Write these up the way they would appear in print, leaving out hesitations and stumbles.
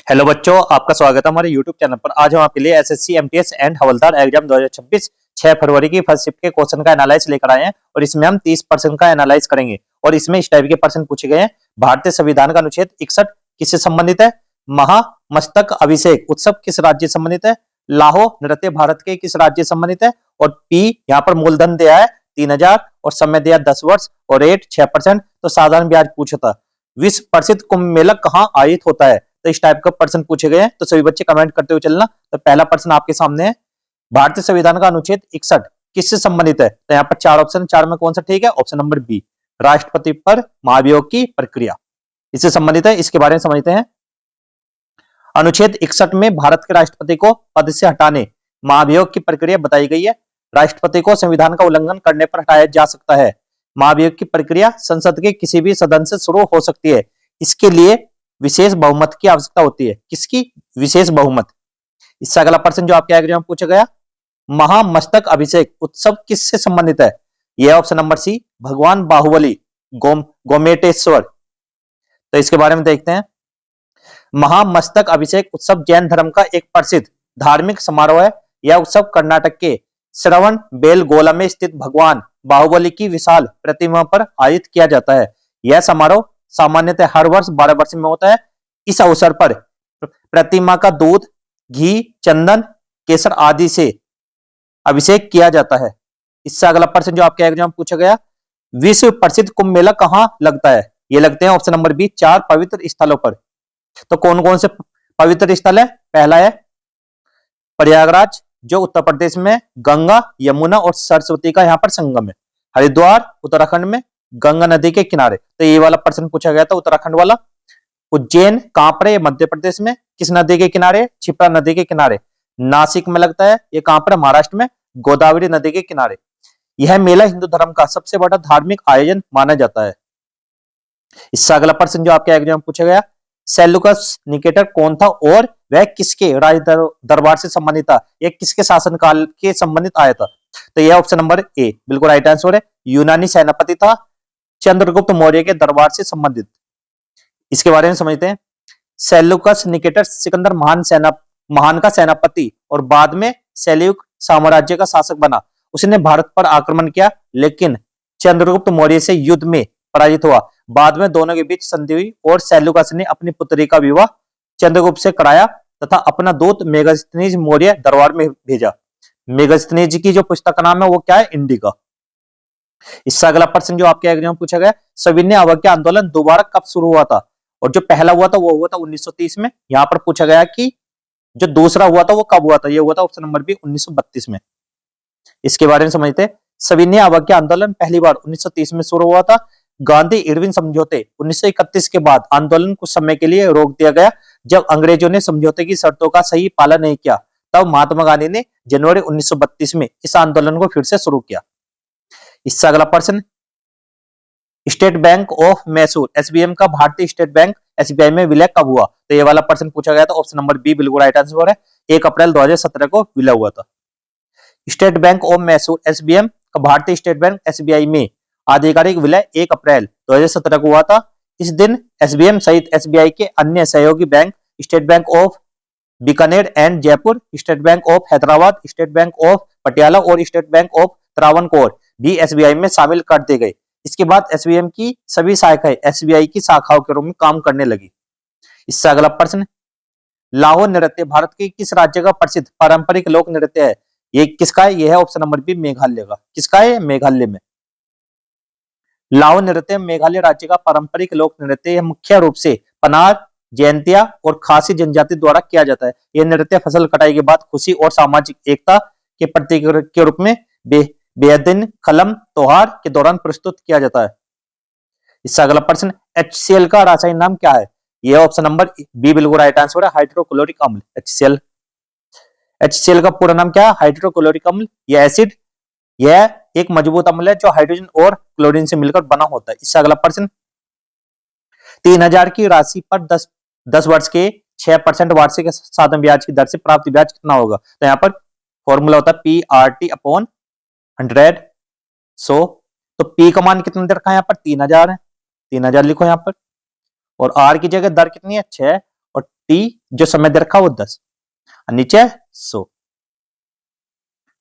Hello बच्चों, आपका स्वागत है हमारे YouTube चैनल पर। आज हम आपके लिए SSC MTS and havildar exam 2026 6 फरवरी की फर्स्ट शिफ्ट के क्वेश्चन का एनालाइज लेकर आए हैं और इसमें हम 30% का एनालाइज करेंगे। और इसमें इस टाइप के प्रश्न पूछे गए हैं। भारतीय संविधान का अनुच्छेद 61 किससे संबंधित है? महामस्तक अभिषेक उत्सव किस राज्य से संबंधित है? लाहो नृत्य भारत के किस राज्य से संबंधित है? और पी यहाँ पर मूलधन दिया है 3000 और समय दिया 10 वर्ष और रेट 6%। तो साधारण ब्याज पूछा था। विश्व प्रसिद्ध कुंभ मेला कहाँ आयोजित होता है? तो इस टाइप का प्रश्न पूछे गए हैं। तो सभी बच्चे कमेंट करते हुए चलना। तो पहला प्रश्न आपके सामने है, भारतीय संविधान का अनुच्छेद 61 किससे संबंधित है? तो यहाँ पर चार ऑप्शन, चार में कौन सा ठीक है? ऑप्शन नंबर बी, राष्ट्रपति पर महाभियोग की प्रक्रिया इससे संबंधित है। इसके बारे में समझते हैं। अनुच्छेद 61 में भारत के राष्ट्रपति को पद से हटाने महाभियोग की प्रक्रिया बताई गई है। राष्ट्रपति को संविधान का उल्लंघन करने पर हटाया जा सकता है। महाभियोग की प्रक्रिया संसद के किसी भी सदन से शुरू हो सकती है। इसके लिए विशेष बहुमत की आवश्यकता होती है। किसकी? विशेष बहुमत। इससे अगला प्रश्न जो आपके एग्जाम में पूछा गया, महामस्तक अभिषेक उत्सव किससे संबंधित है? यह ऑप्शन नंबर सी, भगवान बाहुबली गोमेटेश्वर। तो इसके बारे में देखते हैं। महामस्तक अभिषेक उत्सव जैन धर्म का एक प्रसिद्ध धार्मिक समारोह है। यह उत्सव कर्नाटक के श्रवण बेलगोला में स्थित भगवान बाहुबली की विशाल प्रतिमा पर आयोजित किया जाता है। यह समारोह सामान्यतः हर वर्ष 12 वर्ष में होता है। इस अवसर पर प्रतिमा का दूध, घी, चंदन, केसर आदि से अभिषेक किया जाता है। इससे अगला प्रश्न जो आपके एग्जाम पूछा गया, विश्व प्रसिद्ध कुंभ मेला कहां लगता है? ये लगते हैं ऑप्शन नंबर बी, 4 पवित्र स्थलों पर। तो कौन कौन से पवित्र स्थल है? पहला है प्रयागराज जो उत्तर प्रदेश में गंगा, यमुना और सरस्वती का यहाँ पर संगम है। हरिद्वार उत्तराखंड में गंगा नदी के किनारे। तो ये वाला प्रश्न पूछा गया था, उत्तराखंड वाला। उज्जैन कहां पर है? मध्य प्रदेश में। किस नदी के किनारे? क्षिप्रा नदी के किनारे। नासिक में लगता है। ये कहां पर? महाराष्ट्र में, गोदावरी नदी के किनारे। यह मेला हिंदू धर्म का सबसे बड़ा धार्मिक आयोजन माना जाता है। इससे अगला प्रश्न जो आपके एग्जाम पूछा गया, सेल्यूकस निकेटर कौन था और वह किसके राज दरबार से संबंधित था? यह किसके शासनकाल के संबंधित आया था? तो यह ऑप्शन नंबर ए बिल्कुल राइट आंसर है। यूनानी सेनापति था, चंद्रगुप्त मौर्य के दरबार से संबंधित। इसके बारे में समझते हैं। सेल्यूकस निकेटर सिकंदर महान का सेनापति और बाद में सेल्यूक साम्राज्य का शासक बना। उसने भारत पर आक्रमण किया लेकिन चंद्रगुप्त मौर्य से युद्ध में पराजित हुआ। बाद में दोनों के बीच संधि हुई और सेल्यूकस ने अपनी पुत्री का विवाह चंद्रगुप्त से कराया तथा अपना दूत मेगास्थनीज मौर्य दरबार में भेजा। मेगास्थनीज की जो पुस्तक का नाम है वो क्या है? इंडिका। इससे अगला प्रश्न जो आपके एग्जाम में पूछा गया, सविनय अवज्ञा आंदोलन दोबारा कब शुरू हुआ था? और जो पहला हुआ था वो हुआ था 1930 में। यहां पर पूछा गया कि जो दूसरा हुआ था वो कब हुआ था? ये हुआ था ऑप्शन नंबर बी 1932 में। इसके बारे में समझते हैं। सविनय अवज्ञा आंदोलन पहली बार 1930 में शुरू हुआ था। गांधी इरविन समझौते 1931 के बाद आंदोलन कुछ समय के लिए रोक दिया गया। जब अंग्रेजों ने समझौते की शर्तों का सही पालन नहीं किया तब महात्मा गांधी ने जनवरी 1932 में इस आंदोलन को फिर से शुरू किया। इससे अगला प्रश्न, state bank of Mysore SBM का भारतीय स्टेट बैंक एसबीआई में विलय कब हुआ? तो ये वाला प्रश्न पूछा गया था। ऑप्शन नंबर बी बिल्कुल राइट आंसर है। 1 अप्रैल 2017 को विलय हुआ था। State bank of Mysore SBM का भारतीय स्टेट बैंक एसबीआई में आधिकारिक विलय 1 अप्रैल 2017 को हुआ था। इस दिन एसबीएम सहित एसबीआई के अन्य सहयोगी bank state bank of Bikaner and Jaipur, state bank of Hyderabad, state bank of Patiala और स्टेट बैंक ऑफ त्रावणकोर भी एसबीआई में शामिल कर दिए गए। इसके बाद एसबीएम की सभी शाखाएं एसबीआई की शाखाओं के रूप में काम करने लगी। इससे अगला प्रश्न, लाहो नृत्य भारत के किस राज्य का प्रसिद्ध पारंपरिक लोक नृत्य है? ये किसका है? यह है ऑप्शन नंबर बी मेघालय का। किसका है? मेघालय में। लाहो नृत्य मेघालय राज्य का पारंपरिक लोक नृत्य मुख्य रूप से पनार, जयंतिया और खासी जनजाति द्वारा किया जाता है। यह नृत्य फसल कटाई के बाद खुशी और सामाजिक एकता के प्रतीक के रूप में बेदिन खलम त्योहार के दौरान प्रस्तुत किया जाता है। इससे अगला प्रश्न, HCl का रासायनिक नाम क्या है? यह ऑप्शन नंबर बी बिल्कुल राइट आंसर है, हाइड्रोक्लोरिक अम्ल HCl। HCl का पूरा नाम क्या है? हाइड्रोक्लोरिक अम्ल। यह एसिड, यह एक मजबूत अम्ल है जो हाइड्रोजन और क्लोरीन से मिलकर बना होता है। इससे अगला प्रश्न, 3000 की राशि पर 10 वर्ष के 6% वार्षिक साधन ब्याज की दर से प्राप्त ब्याज कितना होगा? तो यहाँ पर फॉर्मूला होता है PRT अपॉन 100 100। तो P का मान कितना दे रखा है यहाँ पर? 3000 है। 3000 लिखो यहाँ पर। और R की जगह दर कितनी है? 6 और टी जो समय दे रखा वो 10, नीचे 100।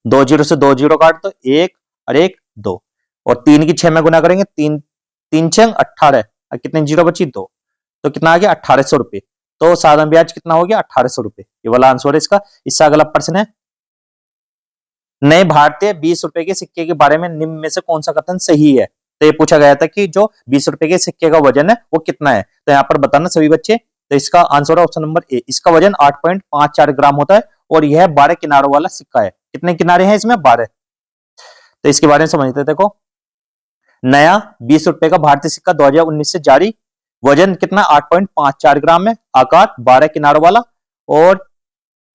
2 जीरो से 2 जीरो काट दो, 1 और 1 2, और 3 की 6 में गुना करेंगे, 3 3 6 18, और कितने जीरो बची 2, तो कितना आ गया 1800 रुपए। तो साधारण ब्याज कितना हो गया 1800 रुपए, ये वाला आंसर है इसका। इससे अगला प्रश्न है, नए भारतीय 20 रुपए के सिक्के के बारे में निम्न में से कौन सा कथन सही है। तो ये पूछा गया था कि जो 20 रुपए के सिक्के का वजन है वो कितना है, तो यहाँ पर बताना सभी बच्चे। तो इसका आंसर है ऑप्शन नंबर ए, इसका वजन 8.54 ग्राम होता है और यह 12 किनारों वाला सिक्का है। कितने किनारे हैं इसमें 12। तो इसके बारे में समझते हैं। देखो, नया 20 रुपए का भारतीय सिक्का 2019 से जारी, वजन कितना 8.54 ग्राम है, आकार 12 किनारों वाला, और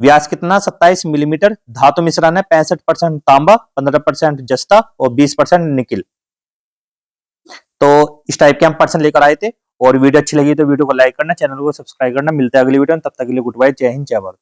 व्यास कितना 27 मिलीमीटर, धातु मिश्रण है 65% तांबा, 15% जस्ता और 20% निकिल। तो इस टाइप के हम पर्सन लेकर आए थे, और वीडियो अच्छी लगी तो वीडियो को लाइक करना, चैनल को सब्सक्राइब करना। मिलते हैं अगली वीडियो में, तब तक के लिए गुड बाय, जय हिंद जय भारत।